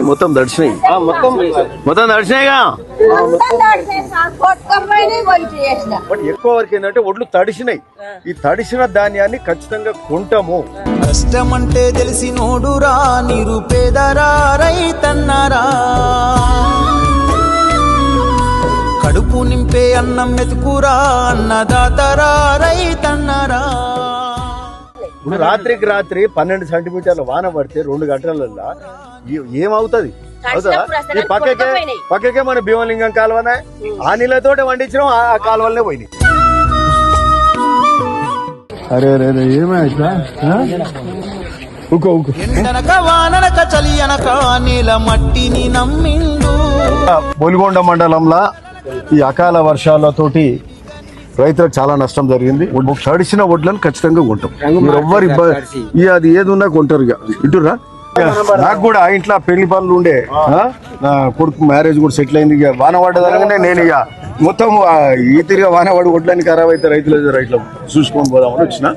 మొత్తం దర్శనం మొత్తం దర్శనగా బట్ ఎక్కువ వరకు ఏంటంటే ఒడ్లు తడిసినాయి. ఈ తడిసిన ధాన్యాన్ని ఖచ్చితంగా కొంటాము. కష్టమంటే తెలిసి నోడురా నిరుపేదరా రైతన్నరా, కడుపు నింపే అన్నం మెతుకురా అన్నదాతరా రైతన్నరా. ఇప్పుడు రాత్రికి రాత్రి 12 సెంటీమీటర్ల వాన పడితే 2 గంటలల్లో ఏమవుతుంది? ఈ పక్కకే మన భీమలింగం కాలువనే ఆ నీళ్ళతోటి వండించడం ఆ కాలువలనే పోయినాయి. అరే అరే ఏమైనా ఎండనక వాననక చలి అనక నీల మట్టిని నమ్మిండు. బొలిగొండ మండలంలో ఈ అకాల వర్షాలతోటి రైతులకు చాలా నష్టం జరిగింది. తడిసిన వడ్లను ఖచ్చితంగా కొంటాం. మీరు ఎవ్వరు అది ఏది ఉన్నా కొంటారు. ఇక ఇటురా నాకు కూడా ఇంట్లో పెళ్లి పనులు ఉండే, నా కొడుకు మ్యారేజ్ కూడా సెటిల్ అయింది. ఇక వాన పడ్డదనగానే నేను ఇక మొత్తం ఈ తిరిగా వాన పడి వడ్లని ఖరాబ్ అయితే రైతులు చూసుకొని పోదామని వచ్చిన.